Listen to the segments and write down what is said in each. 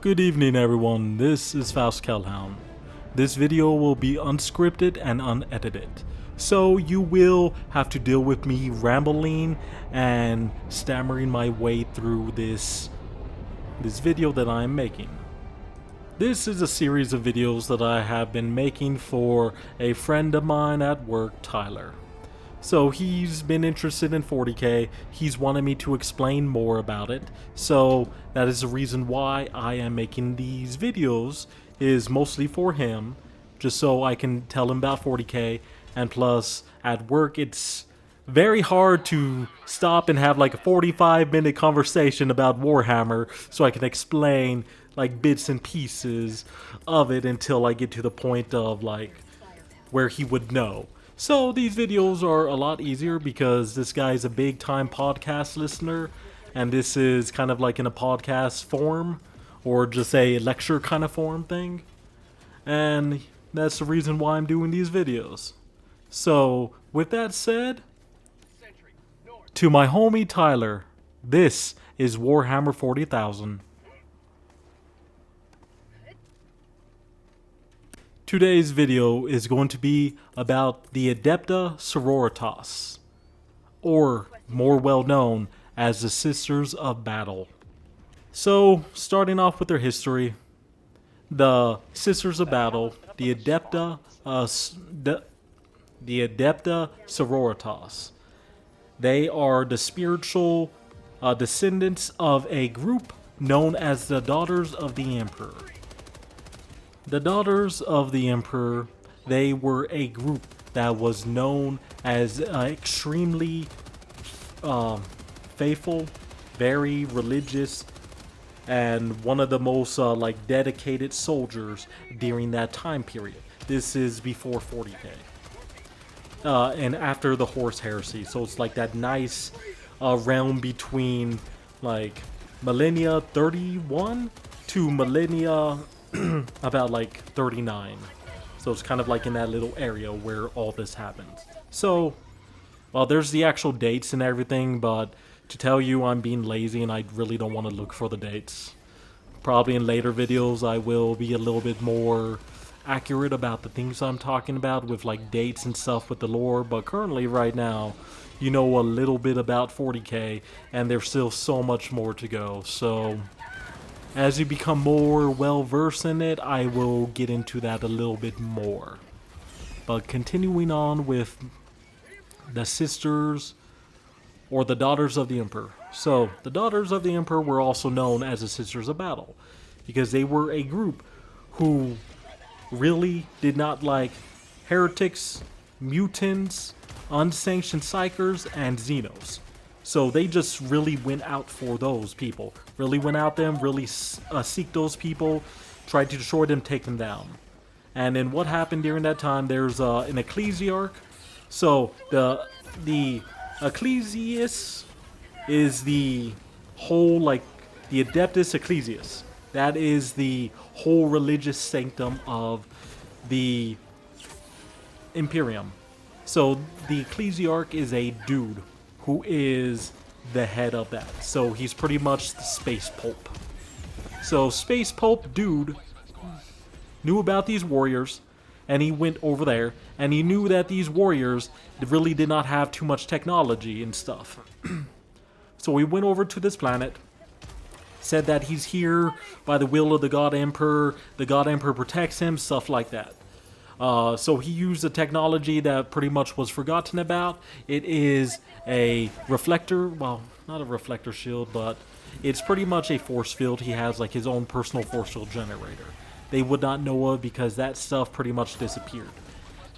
Good evening everyone, this is Faust Kellhound. This video will be unscripted and unedited, so you will have to deal with me rambling and stammering my way through this video that I am making. This is a series of videos that I have been making for a friend of mine at work, Tyler. So he's been interested in 40k, he's wanted me to explain more about it, so that is the reason why I am making these videos, is mostly for him, just so I can tell him about 40k, and plus at work it's very hard to stop and have like a 45-minute conversation about Warhammer so I can explain like bits and pieces of it until I get to the point of like where he would know. So these videos are a lot easier because this guy's a big time podcast listener and this is kind of like in a podcast form or just a lecture kind of form thing. And that's the reason why I'm doing these videos. So with that said, to my homie Tyler, this is Warhammer 40,000. Today's video is going to be about the Adepta Sororitas, or more well known as the Sisters of Battle. So, starting off with their history, the Sisters of Battle, the Adepta Sororitas, they are the spiritual descendants of a group known as the Daughters of the Emperor. The Daughters of the Emperor, they were a group that was known as extremely faithful, very religious, and one of the most like dedicated soldiers during that time period. This is before 40k. And after the Horse Heresy, so it's like that nice realm between like millennia 31 to millennia about like 39. So it's kind of like in that little area where all this happens. So, well, there's the actual dates and everything, but to tell you I'm being lazy and I really don't want to look for the dates. Probably in later videos I will be a little bit more accurate about the things I'm talking about with like dates and stuff with the lore, but currently right now you know a little bit about 40k and there's still so much more to go. So as you become more well-versed in it, I will get into that a little bit more. But continuing on with the sisters, or the Daughters of the Emperor. So, the Daughters of the Emperor were also known as the Sisters of Battle, because they were a group who really did not like heretics, mutants, unsanctioned psychers, and xenos. So they just really went out for those people. Really went out them, really seek those people, tried to destroy them, take them down. And then what happened during that time, there's an ecclesiarch. So the ecclesias is the whole, like, the Adeptus Ecclesias. That is the whole religious sanctum of the Imperium. So the ecclesiarch is a dude who is the head of that. So he's pretty much the Space Pope. So Space Pope dude knew about these warriors, and he went over there, and he knew that these warriors really did not have too much technology and stuff. So he went over to this planet, said that he's here by the will of the God Emperor, the God Emperor protects him, stuff like that. So he used a technology that pretty much was forgotten about. It is a reflector, well, not a reflector shield, but it's pretty much a force field. He has like his own personal force field generator. They would not know of because that stuff pretty much disappeared.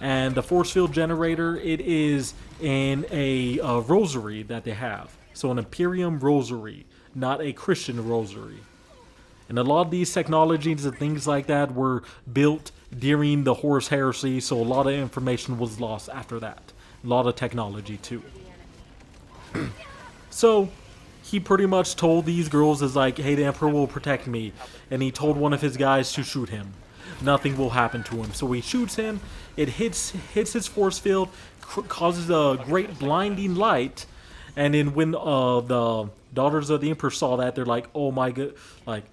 And the force field generator, it is in a rosary that they have. So an Imperium rosary, not a Christian rosary. And a lot of these technologies and things like that were built during the Horus Heresy, so a lot of information was lost after that. A lot of technology too. So he pretty much told these girls is like, hey, the Emperor will protect me. And he told one of his guys to shoot him. Nothing will happen to him. So he shoots him, it hits his force field, causes a great blinding light, and then when the Daughters of the Emperor saw that, they're like, oh my god, like,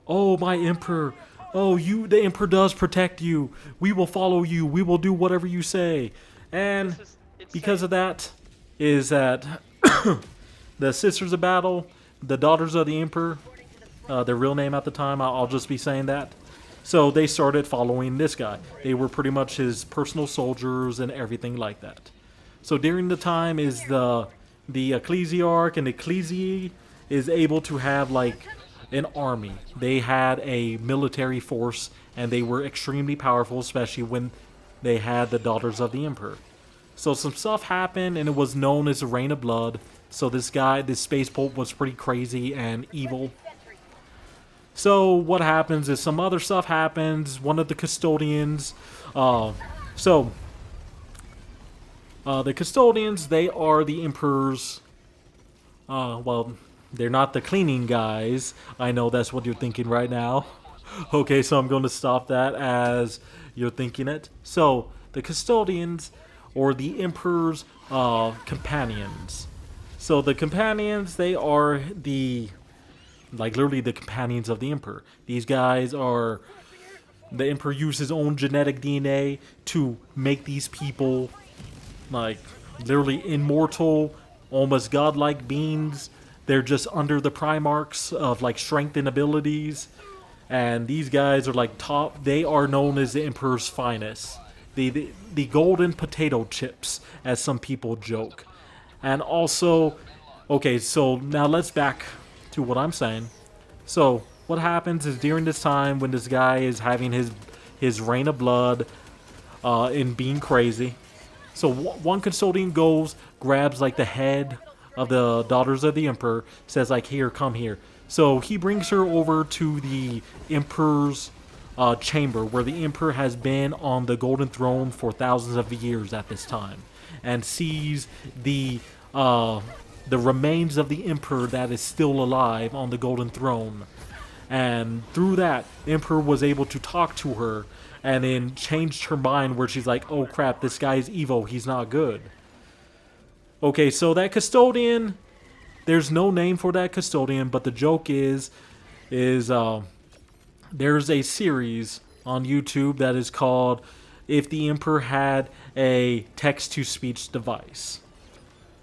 "Oh, my emperor! Oh, the emperor does protect you. We will follow you. We will do whatever you say." And This is because insane. of that, is that the Sisters of Battle, the Daughters of the Emperor, their real name at the time, I'll just be saying that. So they started following this guy. They were pretty much his personal soldiers and everything like that. So during the time is the ecclesiarch and ecclesiae is able to have like an army. They had a military force and they were extremely powerful, especially when they had the Daughters of the Emperor. So some stuff happened and it was known as the Reign of Blood. So this guy, this space pope was pretty crazy and evil. So what happens is some other stuff happens. One of the custodians, uh, so the custodians, they are the emperor's. Well, they're not the cleaning guys. I know that's what you're thinking right now. Okay, so I'm going to stop that as you're thinking it. So the custodians, or the emperor's companions. So the companions, they are the like literally the companions of the emperor. These guys are the emperor used his own genetic DNA to make these people like literally immortal, almost godlike beings. They're just under the primarchs of like strength and abilities. And these guys are like top. They are known as the emperor's finest, the golden potato chips, as some people joke. And also, okay, so now let's back to what I'm saying. So what happens is during this time when this guy is having his reign of blood and being crazy. So one custodian goes, grabs like the head of the Daughters of the Emperor, says like, "Here, come here." So he brings her over to the Emperor's chamber, where the Emperor has been on the Golden Throne for thousands of years at this time, and sees the remains of the Emperor that is still alive on the Golden Throne. And through that, the Emperor was able to talk to her and then changed her mind where she's like, "Oh crap, this guy is evil, he's not good." Okay, so that custodian, there's no name for that custodian, but the joke is there's a series on YouTube that is called "If the Emperor Had a Text-to-Speech Device."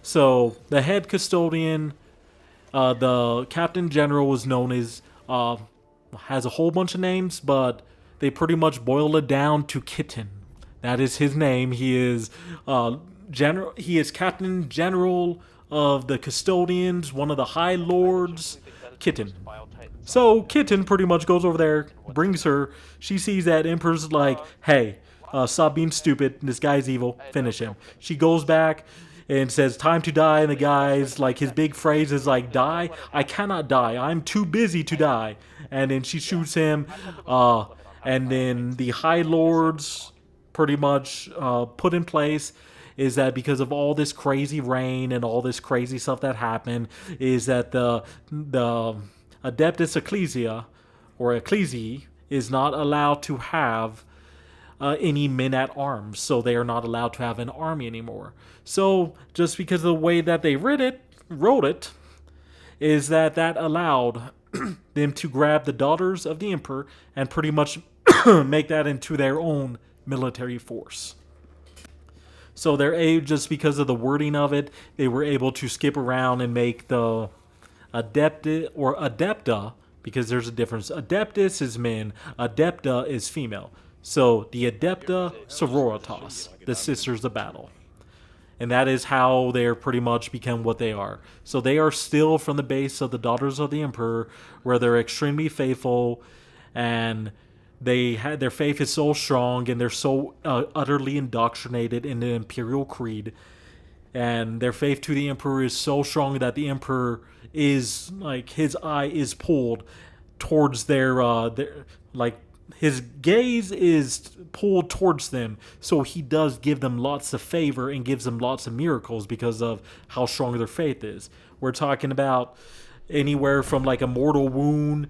So the head custodian, the captain general, was known as has a whole bunch of names, but they pretty much boil it down to Kitten. That is his name. He is general. He is captain general of the custodians, one of the high lords. Kitten. So Kitten pretty much goes over there, brings her. She sees that Emperor's like, "Hey, stop being stupid. This guy's evil. Finish him." She goes back and says, "Time to die." And the guy's like, his big phrase is like, "Die? I cannot die. I'm too busy to die." And then she shoots him. And then the High Lords pretty much put in place is that because of all this crazy rain and all this crazy stuff that happened, is that the Adeptus Ecclesia or Ecclesiae is not allowed to have any men at arms, so they are not allowed to have an army anymore. So just because of the way that they wrote it, is that allowed them to grab the Daughters of the Emperor and pretty much make that into their own military force. So they're able, just because of the wording of it, they were able to skip around and make the Adepta or Adepta, because there's a difference. Adeptus is men, Adepta is female. So the Adepta Sororitas, the Sisters of Battle. And that is how they're pretty much become what they are. So they are still from the base of the Daughters of the Emperor, where they're extremely faithful, and their faith is so strong, and they're so utterly indoctrinated in the Imperial Creed, and their faith to the Emperor is so strong that the Emperor is like, his eye is pulled towards their like, his gaze is pulled towards them, so he does give them lots of favor and gives them lots of miracles because of how strong their faith is. We're talking about anywhere from like a mortal wound,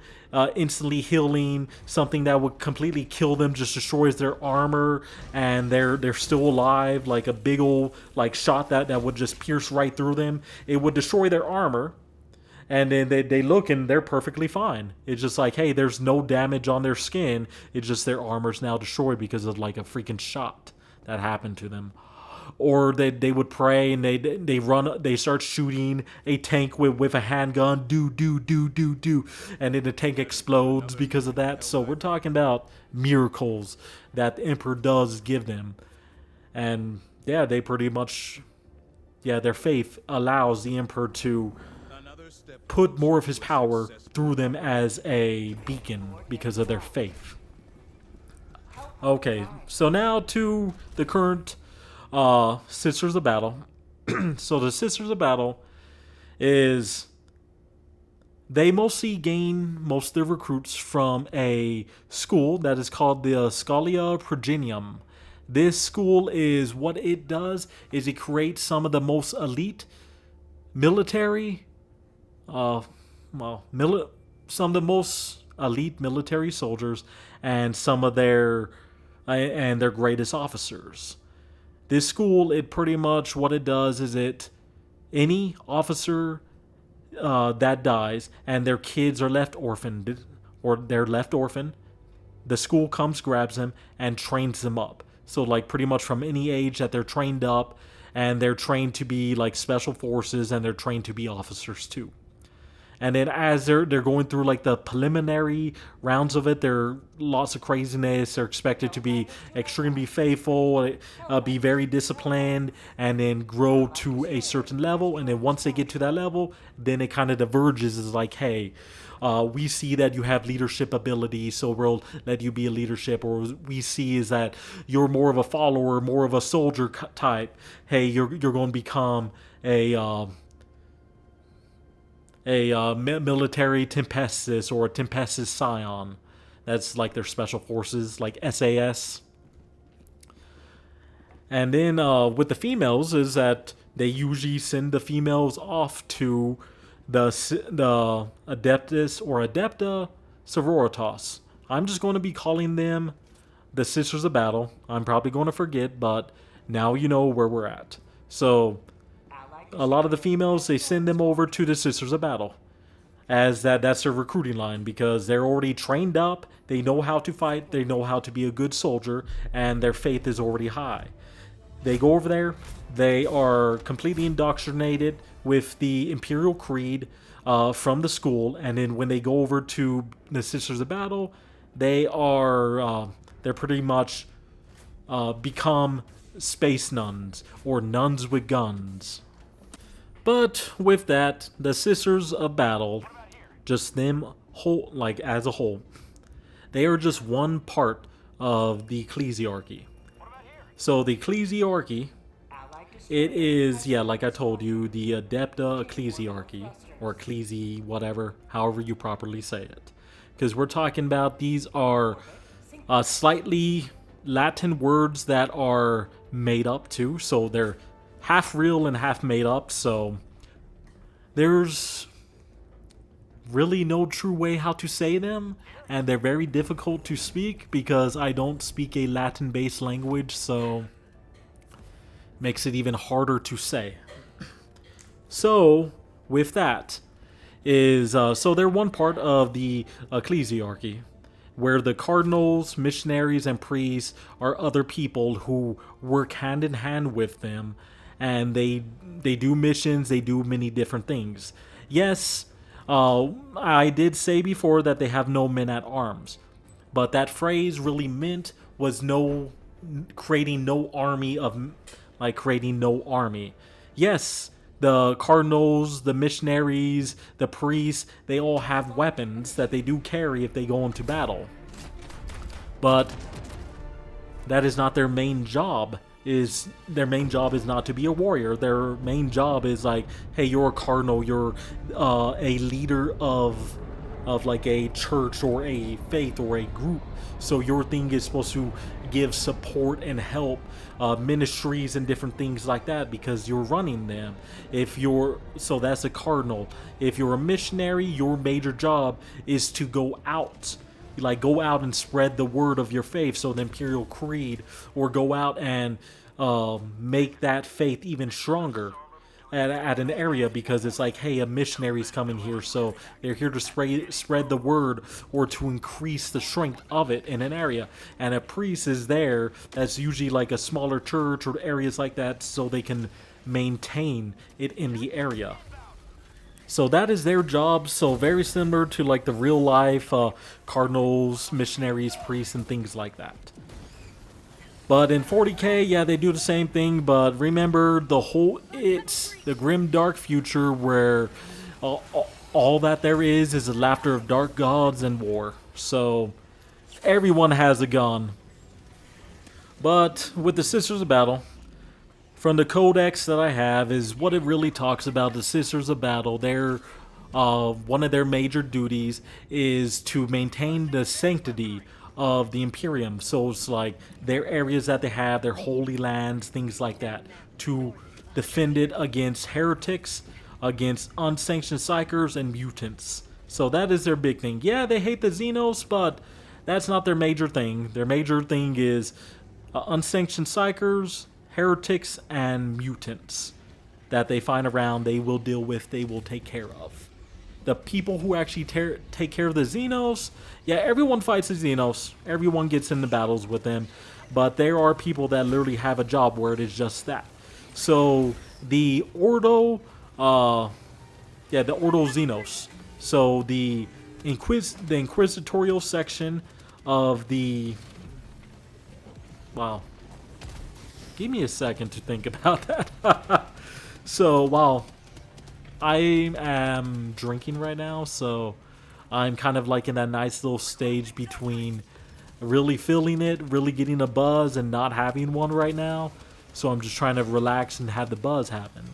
instantly healing, something that would completely kill them just destroys their armor, and they're still alive, like a big old like shot that would just pierce right through them. It would destroy their armor, And then they look and they're perfectly fine. It's just like, hey, there's no damage on their skin. It's just their armor's now destroyed because of like a freaking shot that happened to them. Or they would pray and they start shooting a tank with a handgun, do, and then the tank explodes because of that. So we're talking about miracles that the Emperor does give them. And yeah, they pretty much, yeah, their faith allows the Emperor to put more of his power through them as a beacon because of their faith. Okay, so now to the current Sisters of Battle. So the Sisters of Battle is they mostly gain most of their recruits from a school that is called the Scholia Progenium. This school is what it does is it creates some of the most elite military some of the most elite military soldiers and some of their greatest officers. This school, it pretty much what it does is any officer that dies and their kids are left orphaned or they're left orphaned, the school comes, grabs them, and trains them up. So like pretty much from any age that they're trained up, and they're trained to be like special forces, and they're trained to be officers too. And then as they're going through like the preliminary rounds of it, there are lots of craziness. They're expected to be extremely faithful, be very disciplined, and then grow to a certain level. And then once they get to that level, then it kind of diverges. Is like, hey, we see that you have leadership ability, so we'll let you be a leadership. Or we see is that you're more of a follower, more of a soldier type. Hey, you're going to become a military Tempestus or a Tempestus Scion. That's like their special forces, like SAS. And then with the females is that they usually send the females off to the Adeptus or Adepta Sororitas. I'm just going to be calling them the Sisters of Battle. I'm probably going to forget, but now you know where we're at. So a lot of the females, they send them over to the Sisters of Battle, as that's their recruiting line, because they're already trained up, they know how to fight, they know how to be a good soldier, and their faith is already high. They go over there, they are completely indoctrinated with the Imperial Creed from the school, and then when they go over to the Sisters of Battle, they're pretty much become space nuns, or nuns with guns. But with that, the Sisters of Battle, just them whole, like as a whole, they are just one part of the ecclesiarchy. So the ecclesiarchy, it is, yeah, like I told you, the Adepta Ecclesiarchy, or Ecclesi, whatever, however you properly say it. Because we're talking about, these are slightly Latin words that are made up too, so they're half real and half made up, so there's really no true way how to say them, and they're very difficult to speak because I don't speak a Latin-based language, so makes it even harder to say. So with that is so they're one part of the ecclesiarchy, where the cardinals, missionaries, and priests are other people who work hand in hand with them, and they do missions, they do many different things. Yes, I did say before that they have no men at arms, but that phrase really meant was creating no army. Yes, the cardinals, the missionaries, the priests, they all have weapons that they do carry if they go into battle. But that is not their main job. Their main job is not to be a warrior. Their main job is like, hey, you're a cardinal, you're a leader of like a church or a faith or a group. So your thing is supposed to give support and help ministries and different things like that, because you're running them. So that's a cardinal. If you're a missionary, your major job is to go out and spread the word of your faith, so the Imperial Creed, or go out and make that faith even stronger. at an area because it's like, hey, a missionary's coming here, so they're here to spread the word or to increase the strength of it in an area. And a priest is there. That's usually like a smaller church or areas like that, so they can maintain it in the area. So that is their job. So very similar to like the real life cardinals, missionaries, priests, and things like that. But in 40k, yeah, they do the same thing. But remember, it's the grim, dark future where all that there is the laughter of dark gods and war. So everyone has a gun. But with the Sisters of Battle, from the codex that I have, is what it really talks about. The Sisters of Battle, one of their major duties is to maintain the sanctity of the Imperium. So it's like their areas that they have, their holy lands, things like that, to defend it against heretics, against unsanctioned psychers, and mutants. So that is their big thing. Yeah, they hate the Xenos, but that's not their major thing. Their major thing is unsanctioned psychers, heretics, and mutants that they find around. They will deal with, they will take care of. The people who actually take care of the Xenos, yeah, everyone fights the Xenos. Everyone gets into battles with them. But there are people that literally have a job where it is just that. So the Ordo, the Ordo Xenos. So the inquisitorial section of the... Wow. Give me a second to think about that. So, wow. I am drinking right now, so I'm kind of like in that nice little stage between really feeling it, really getting a buzz, and not having one right now. So I'm just trying to relax and have the buzz happen.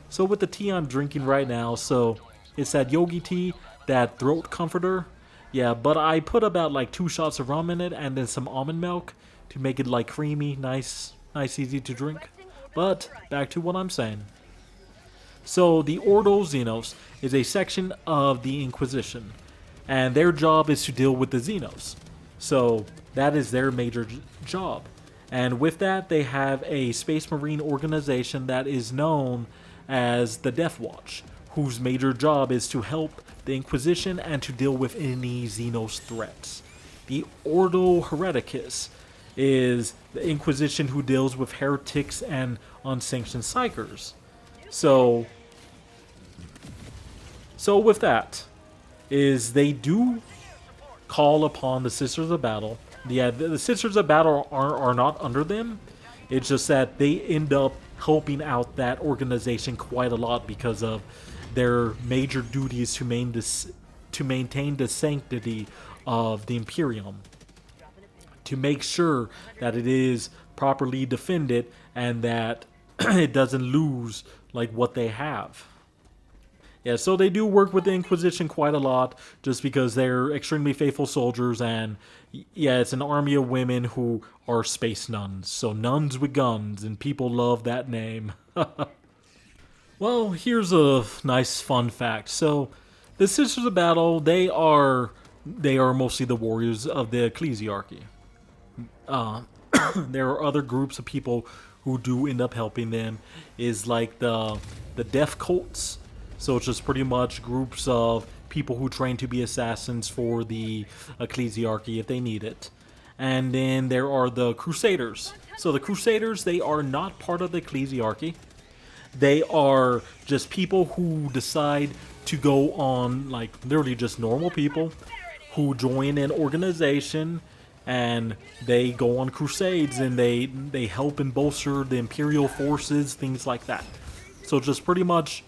So with the tea I'm drinking right now, so it's that yogi tea, that throat comforter. Yeah, but I put about like 2 shots of rum in it and then some almond milk to make it like creamy, nice, easy to drink. But back to what I'm saying. So the Ordo Xenos is a section of the Inquisition, and their job is to deal with the Xenos. So that is their major job. And with that, they have a Space Marine organization that is known as the Death Watch, whose major job is to help the Inquisition and to deal with any Xenos threats. The Ordo Hereticus is the Inquisition who deals with heretics and unsanctioned psychers. So with that, is they do call upon the Sisters of Battle. Yeah, the Sisters of Battle are not under them. It's just that they end up helping out that organization quite a lot because of their major duties to maintain the sanctity of the Imperium, to make sure that it is properly defended and that it doesn't lose like what they have. Yeah, so they do work with the Inquisition quite a lot just because they're extremely faithful soldiers, and yeah, it's an army of women who are space nuns. So nuns with guns, and people love that name. Well, here's a nice fun fact. So the Sisters of Battle, they are mostly the warriors of the ecclesiarchy. There are other groups of people who do end up helping them, is like the death cults. So it's just pretty much groups of people who train to be assassins for the ecclesiarchy if they need it. And then there are the Crusaders. So the Crusaders, they are not part of the ecclesiarchy. They are just people who decide to go on, like literally just normal people who join an organization and they go on crusades and they help and bolster the imperial forces, things like that. So just pretty much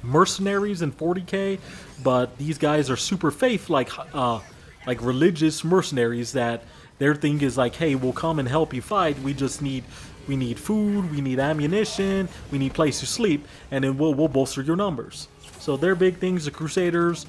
mercenaries in 40k, but these guys are super faith, like religious mercenaries that their thing is like, hey, we'll come and help you fight. We need food, we need ammunition, we need place to sleep, and then we'll bolster your numbers. So their big things, the Crusaders,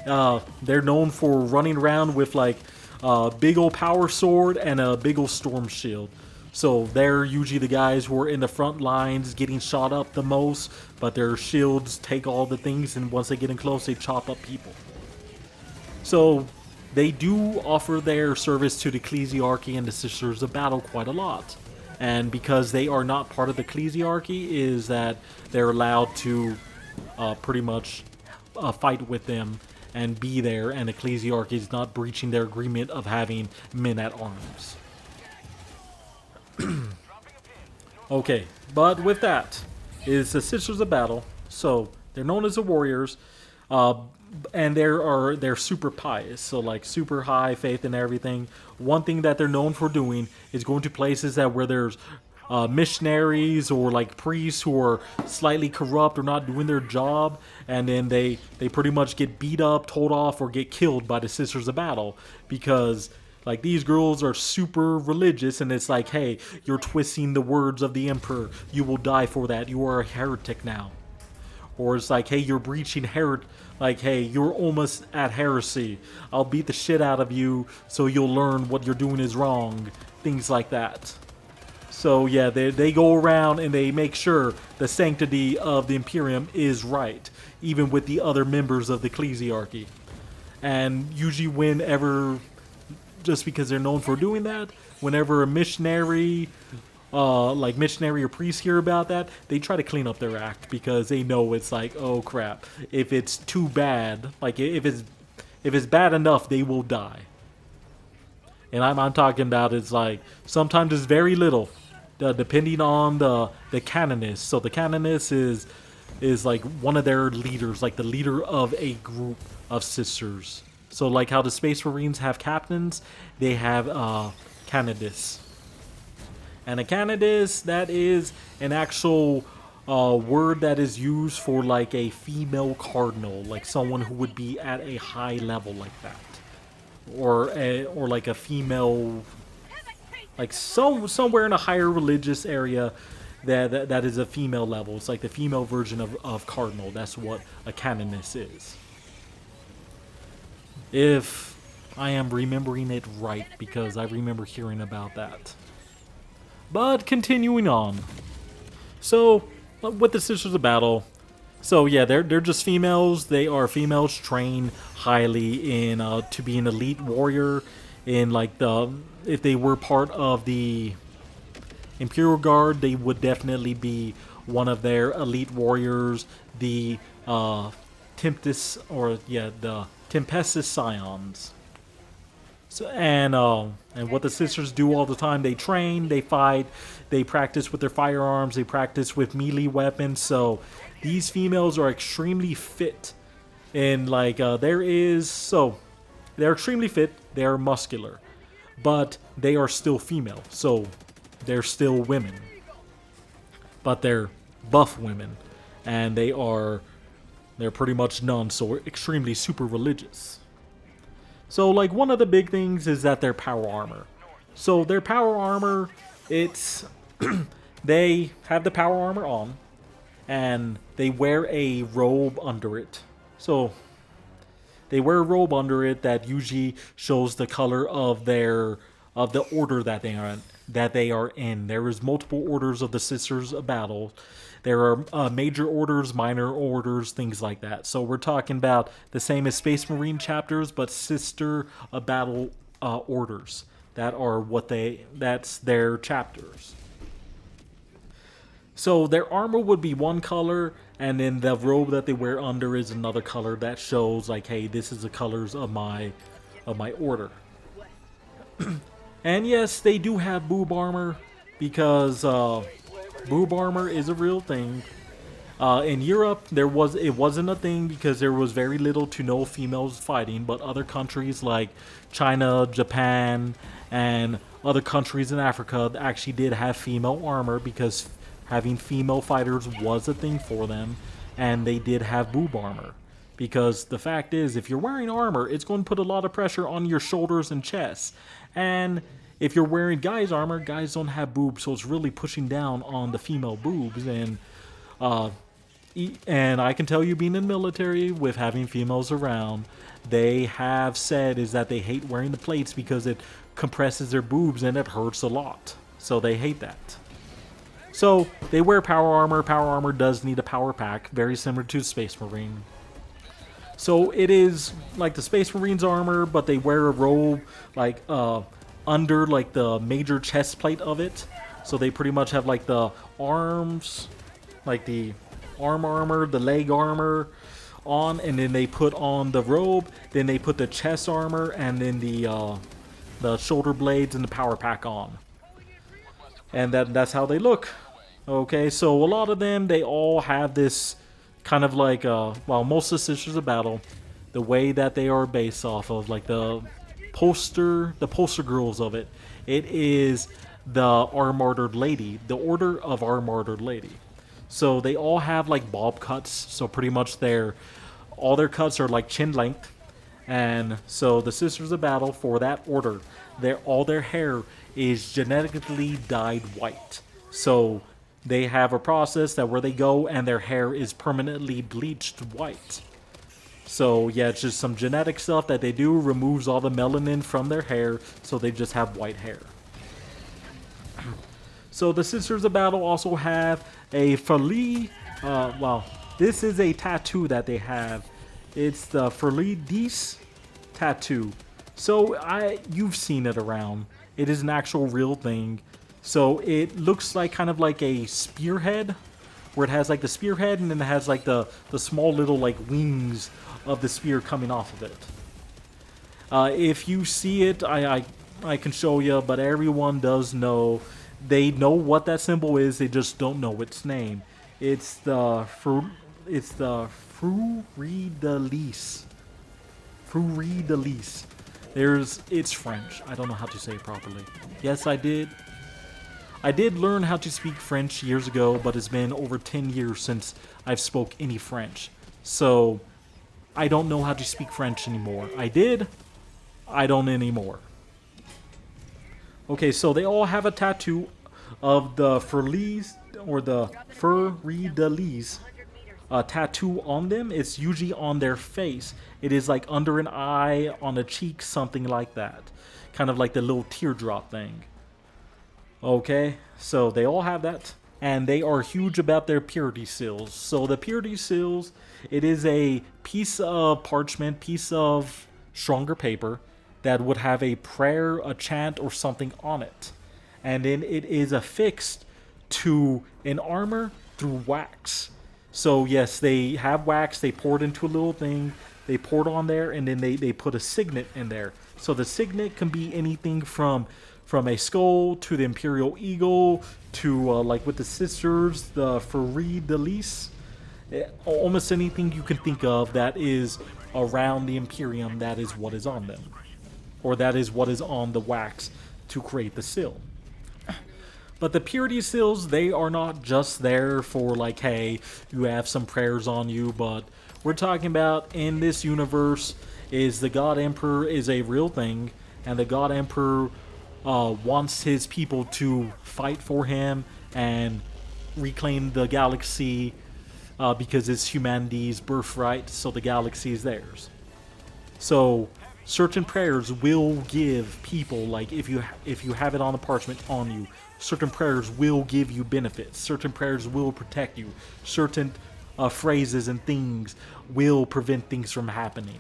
they're known for running around with like a big old power sword and a big old storm shield. So they're usually the guys who are in the front lines getting shot up the most, but their shields take all the things, and once they get in close, they chop up people. So they do offer their service to the ecclesiarchy and the Sisters of Battle quite a lot. And because they are not part of the ecclesiarchy, is that they're allowed to pretty much fight with them and be there, and the ecclesiarchy is not breaching their agreement of having men at arms. Okay, but with that is the Sisters of Battle. So they're known as the Warriors, and they're super pious, so like super high faith and everything. One thing that they're known for doing is going to places that where there's missionaries or like priests who are slightly corrupt or not doing their job, and then they pretty much get beat up, told off, or get killed by the Sisters of Battle, because like these girls are super religious, and it's like, hey, you're twisting the words of the emperor, you will die for that, you are a heretic now. Or it's like, hey, you're breaching like, hey, you're almost at heresy, I'll beat the shit out of you so you'll learn what you're doing is wrong. Things like that. So yeah, they go around and they make sure the sanctity of the Imperium is right, even with the other members of the ecclesiarchy. And usually whenever, just because they're known for doing that, whenever a missionary missionary or priest hear about that, they try to clean up their act, because they know it's like, oh crap, if it's too bad, like if it's bad enough, they will die. And I'm talking about, it's like sometimes it's very little, depending on the canonist. So the canonist is like one of their leaders, like the leader of a group of sisters. So like how the Space Marines have captains, they have canonists. And a canonist, that is an actual word that is used for like a female cardinal, like someone who would be at a high level like that, or like a female, like somewhere in a higher religious area that is a female level. It's like the female version of cardinal. That's what a canonist is, if I am remembering it right, because I remember hearing about that. But continuing on, so with the Sisters of Battle, so yeah, they're just females. They are females trained highly in to be an elite warrior. In like if they were part of the Imperial Guard, they would definitely be one of their elite warriors. The Tempest, the Tempestus Scions. So, and what the sisters do all the time, they train, they fight, they practice with their firearms, they practice with melee weapons. So these females are extremely fit, and like they're extremely fit, they're muscular, but they are still female, so they're still women, but they're buff women, and they're pretty much nuns, so extremely super religious. So, like, one of the big things is that their power armor. So, their power armor, it's... they have the power armor on, and they wear a robe under it. So, they wear a robe under it that usually shows the color of the order that they are in. There is multiple orders of the Sisters of Battle. There are major orders, minor orders, things like that. So we're talking about the same as Space Marine chapters, but Sister of Battle orders. That's their chapters. So their armor would be one color, and then the robe that they wear under is another color that shows like, hey, this is the colors of my order. And yes, they do have boob armor, because boob armor is a real thing. In Europe, it wasn't a thing because there was very little to no females fighting, but other countries like China, Japan, and other countries in Africa actually did have female armor, because having female fighters was a thing for them, and they did have boob armor. Because the fact is, if you're wearing armor, it's going to put a lot of pressure on your shoulders and chest. And if you're wearing guys' armor, guys don't have boobs, so it's really pushing down on the female boobs. And I can tell you, being in the military, with having females around, they have said is that they hate wearing the plates because it compresses their boobs and it hurts a lot. So they hate that. So they wear power armor. Power armor does need a power pack, very similar to Space Marine. So it is like the Space Marine's armor, but they wear a robe like under like the major chest plate of it. So they pretty much have like the arms, like the arm armor, the leg armor on, and then they put on the robe, then they put the chest armor, and then the shoulder blades and the power pack on. And that's how they look. Okay, so a lot of them, they all have this kind of like, well, most of the Sisters of Battle, the way that they are based off of, like the poster girls of it, it is the Our Martyred Lady, the Order of Our Martyred Lady. So they all have like bob cuts, so pretty much all their cuts are like chin length. And so the Sisters of Battle, for that order, all their hair is genetically dyed white. So they have a process that where they go and their hair is permanently bleached white. So yeah, it's just some genetic stuff that they do, removes all the melanin from their hair, so they just have white hair. So the Sisters of Battle also have a Fali, well, this is a tattoo that they have. It's the Fali Dis tattoo. So you've seen it around. It is an actual real thing. So it looks like kind of like a spearhead, where it has like the spearhead and then it has like the small little like wings of the spear coming off of it. If you see it, I can show you, but everyone does know. They know what that symbol is. They just don't know its name. It's the Fruit-de-Lis. Fruit-de-Lis. It's French. I don't know how to say it properly. Yes, I did. I did learn how to speak French years ago, but it's been over 10 years since I've spoke any French. So I don't know how to speak French anymore. I did. I don't anymore. Okay, so they all have a tattoo of the Fur-Lis or the Fur-de-Lis tattoo on them. It's usually on their face. It is like under an eye, on a cheek, something like that. Kind of like the little teardrop thing. Okay, so they all have that. And they are huge about their purity seals. So the purity seals, it is a piece of parchment, piece of stronger paper that would have a prayer, a chant, or something on it. And then it is affixed to an armor through wax. So yes, they have wax, they pour it into a little thing, they pour it on there, and then they put a signet in there. So the signet can be anything from a skull to the Imperial Eagle to, like with the Sisters, the Fruit-de-Lis. Almost anything you can think of that is around the Imperium, that is what is on them. Or that is what is on the wax to create the seal. But the purity seals, they are not just there for like, hey, you have some prayers on you, but we're talking about in this universe is the God Emperor is a real thing, and the God Emperor wants his people to fight for him and reclaim the galaxy because it's humanity's birthright, so the galaxy is theirs. So certain prayers will give people, like if you have it on the parchment on you, certain prayers will give you benefits. Certain prayers will protect you. Certain phrases and things will prevent things from happening.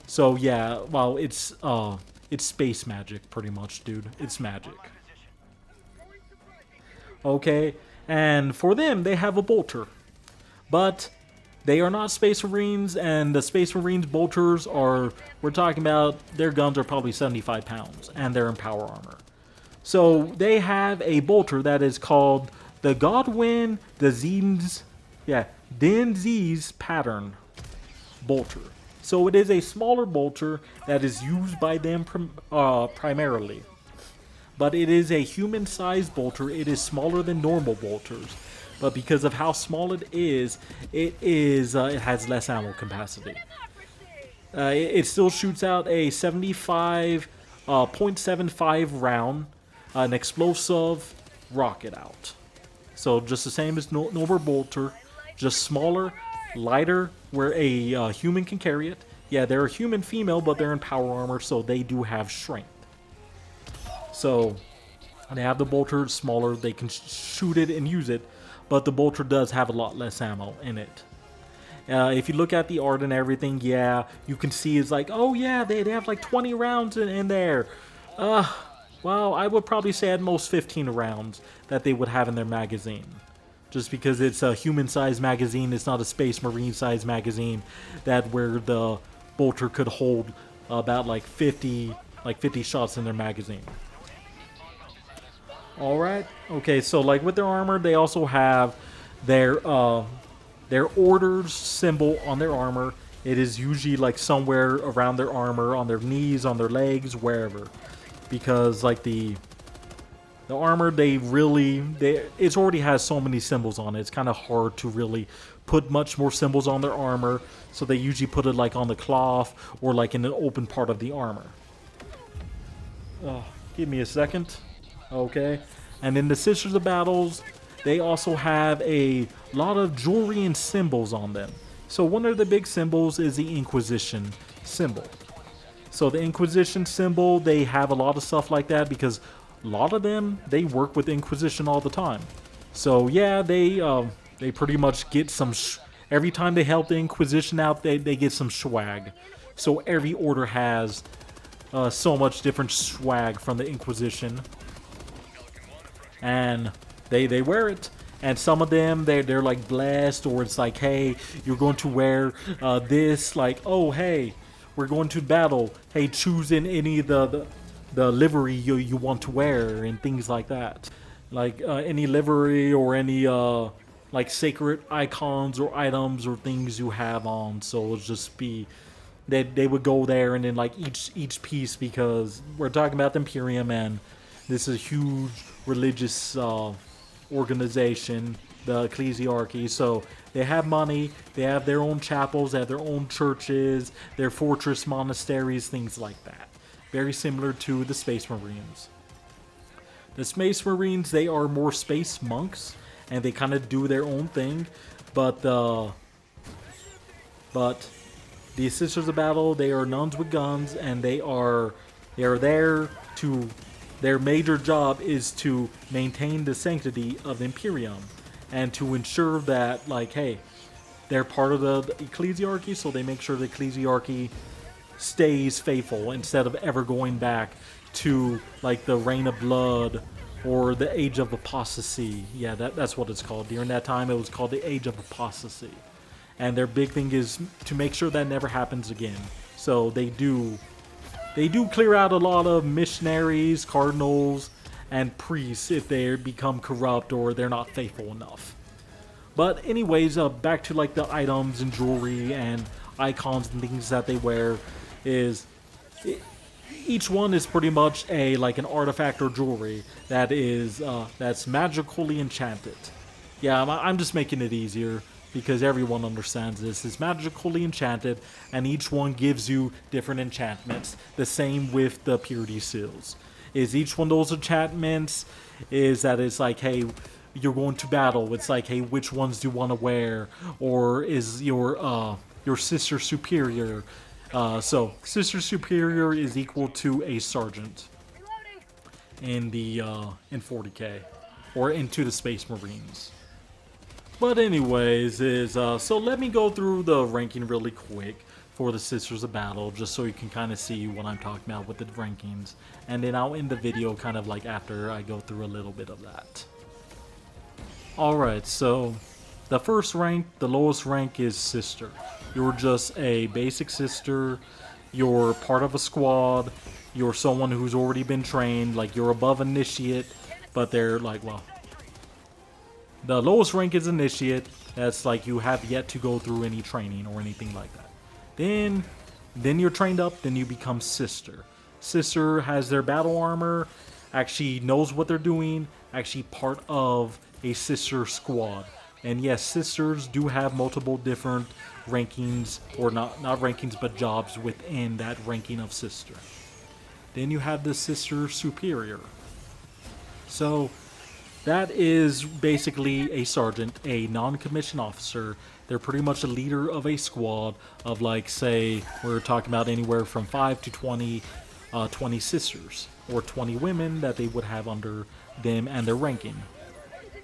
So yeah, well, it's space magic pretty much, dude. It's magic. Okay, and for them, they have a bolter. But they are not Space Marines, and the Space Marines bolters are, we're talking about, their guns are probably 75 pounds, and they're in power armor. So they have a bolter that is called the Godwin Denzi's pattern bolter. So it is a smaller bolter that is used by them primarily. But it is a human-sized bolter. It is smaller than normal bolters. But because of how small it has less ammo capacity. It still shoots out a 75.75 round, an explosive rocket out. So just the same as normal bolter, just smaller, lighter, where a human can carry it. Yeah, they're a human female, but they're in power armor, so they do have strength. So they have the bolter smaller, they can shoot it and use it, but the bolter does have a lot less ammo in it. If you look at the art and everything, yeah, you can see it's like, oh yeah, they have like 20 rounds in there. well, I would probably say at most 15 rounds that they would have in their magazine. Just because it's a human-sized magazine, it's not a Space Marine-sized magazine that where the bolter could hold about like 50 shots in their magazine. All right. Okay, so like with their armor, they also have their orders symbol on their armor. It is usually like somewhere around their armor, on their knees, on their legs, wherever, because like the armor, it already has so many symbols on it. It's kind of hard to really put much more symbols on their armor, so they usually put it like on the cloth or like in an open part of the armor. Give me a second. Okay. And in the Sisters of Battles, they also have a lot of jewelry and symbols on them. So one of the big symbols is the Inquisition symbol. So the Inquisition symbol, they have a lot of stuff like that because a lot of them, they work with Inquisition all the time. So yeah, they pretty much get some, every time they help the Inquisition out, they get some swag. So every order has so much different swag from the Inquisition. And they wear it. And some of them, they're like blessed, or it's like, hey, you're going to wear this, like, oh, hey, we're going to battle. Hey, choose in any of the livery you want to wear, and things like that. Like any livery or any like sacred icons or items or things you have on. So it'll just be they would go there, and then like each piece, because we're talking about the Imperium, and this is a huge religious organization, the ecclesiarchy. So they have money, they have their own chapels, they have their own churches, their fortress monasteries, things like that. Very similar to the Space Marines. The Space Marines, they are more space monks, and they kind of do their own thing. But the Sisters of Battle, they are nuns with guns, and they are there to. Their major job is to maintain the sanctity of the Imperium, and to ensure that, like, hey, they're part of the ecclesiarchy, so they make sure the ecclesiarchy stays faithful instead of ever going back to like the Reign of Blood or the Age of Apostasy. Yeah, that's what it's called. During that time, it was called the Age of Apostasy. And their big thing is to make sure that never happens again. So they do clear out a lot of missionaries, cardinals, and priests if they become corrupt or they're not faithful enough. But anyways, back to like the items and jewelry and icons and things that they wear each one is pretty much an artifact or jewelry that is that's magically enchanted. Yeah, I'm just making it easier because everyone understands this. It's magically enchanted, and each one gives you different enchantments. The same with the purity seals. Is each one of those enchantments is that it's like, hey, you're going to battle. It's like, hey, which ones do you want to wear? Or is your sister superior? So sister superior is equal to a sergeant in the in 40K or into the Space Marines. But anyways, so let me go through the ranking really quick for the Sisters of Battle, just so you can kind of see what I'm talking about with the rankings. And then I'll end the video kind of like after I go through a little bit of that. Alright, so the first rank, the lowest rank is Sister. You're just a basic Sister, you're part of a squad, you're someone who's already been trained, like you're above Initiate, but they're like, well, the lowest rank is Initiate. That's like you have yet to go through any training or anything like that. Then you're trained up, then you become Sister. Sister has their battle armor, actually knows what they're doing, actually part of a Sister squad. And yes, Sisters do have multiple different rankings, or not rankings, but jobs within that ranking of Sister. Then you have the Sister Superior. So that is basically a sergeant, a non-commissioned officer. They're pretty much a leader of a squad of, like, say, we're talking about anywhere from 5 to 20 sisters, or 20 women that they would have under them and their ranking.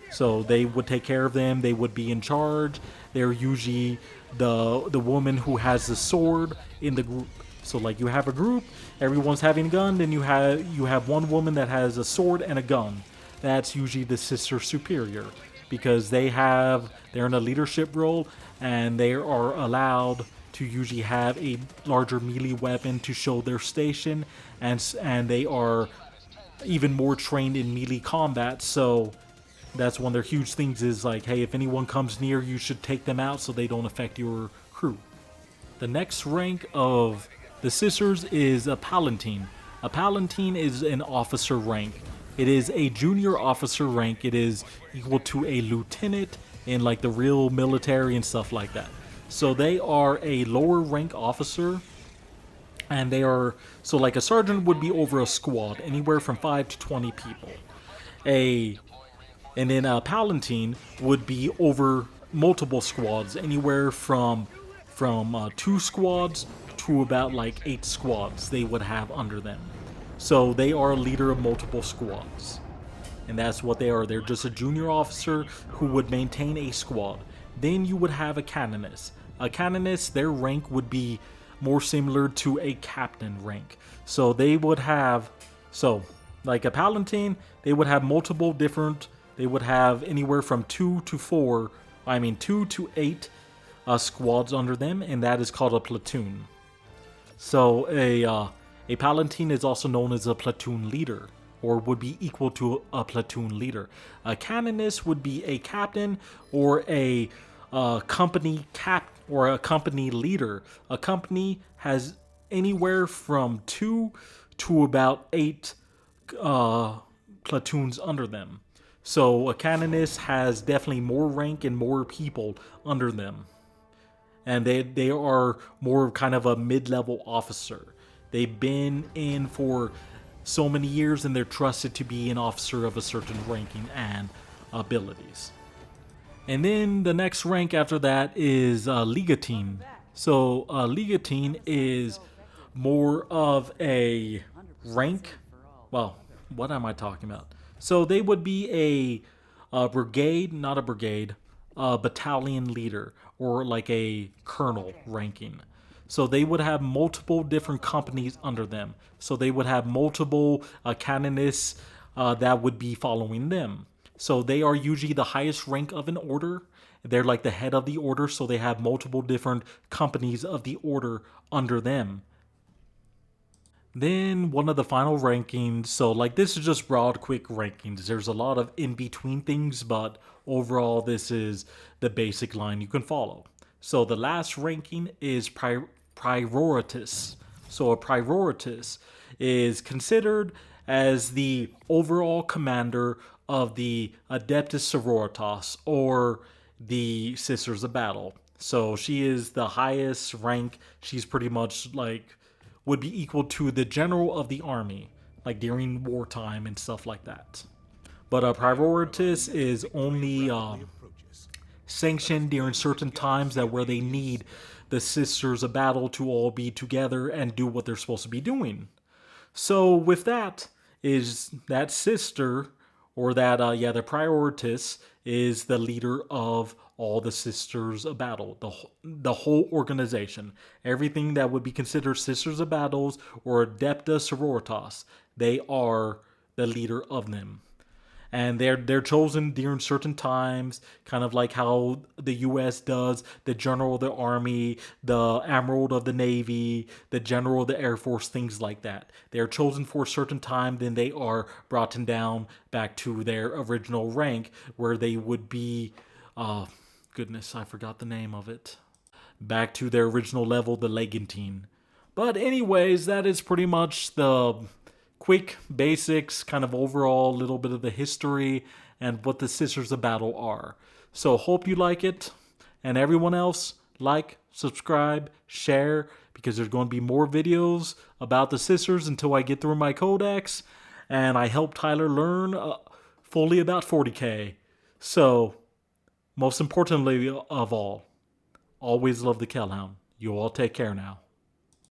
So they would take care of them, they would be in charge. They're usually the woman who has the sword in the group. So like you have a group, everyone's having a gun, then you have one woman that has a sword and a gun. That's usually the sister superior because they're in a leadership role and they are allowed to usually have a larger melee weapon to show their station, and they are even more trained in melee combat. So that's one of their huge things is like, hey, if anyone comes near, you should take them out so they don't affect your crew. The next rank of the sisters is a palatine. A palatine is an officer rank. It is a junior officer rank. It is equal to a lieutenant in like the real military and stuff like that. So they are a lower rank officer, and they are, so like a sergeant would be over a squad, anywhere from 5 to 20 people. A And then a palatine would be over multiple squads, anywhere from 2 squads to about like 8 squads they would have under them. So they are a leader of multiple squads. And that's what they are. They're just a junior officer who would maintain a squad. Then you would have a canonist. A canonist, their rank would be more similar to a captain rank. So they would have, so like a palatine, they would have multiple different, they would have anywhere from 2 to 8 squads under them, and that is called a platoon. So a palatine is also known as a platoon leader, or would be equal to a platoon leader. A canonist would be a captain or a company or a company leader. A company has anywhere from 2 to about 8 platoons under them. So a canonist has definitely more rank and more people under them. And they are more kind of a mid-level officer. They've been in for so many years and they're trusted to be an officer of a certain ranking and abilities. And then the next rank after that is legatine. So legatine is more of a rank. Well, what am I talking about? So they would be a brigade, not a brigade, a battalion leader, or like a colonel ranking. So they would have multiple different companies under them. So they would have multiple canonists that would be following them. So they are usually the highest rank of an order. They're like the head of the order, so they have multiple different companies of the order under them. Then one of the final rankings, so like this is just broad quick rankings. There's a lot of in-between things, but overall this is the basic line you can follow. So the last ranking is prioritas. So a prioritas is considered as the overall commander of the Adeptus Sororitas, or the Sisters of Battle. So she is the highest rank. She's pretty much like would be equal to the general of the army, like during wartime and stuff like that. But a prioritas is only sanctioned during certain times that where they need the Sisters of Battle to all be together and do what they're supposed to be doing. So with that is that sister, or that the prioritas is the leader of all the Sisters of Battle, the whole organization. Everything that would be considered Sisters of Battles or Adepta Sororitas, they are the leader of them. And they're chosen during certain times, kind of like how the U.S. does the General of the Army, the Admiral of the Navy, the General of the Air Force, things like that. They're chosen for a certain time, then they are brought down back to their original rank, where they would be, goodness, I forgot the name of it. Back to their original level, the Legatine. But anyways, that is pretty much the quick basics, kind of overall little bit of the history and what the Sisters of Battle are. So hope you like it, and everyone else, like, subscribe, share, because there's going to be more videos about the Sisters until I get through my codex and I help Tyler learn fully about 40k. So most importantly of all, always love the Kellhound. You all take care now.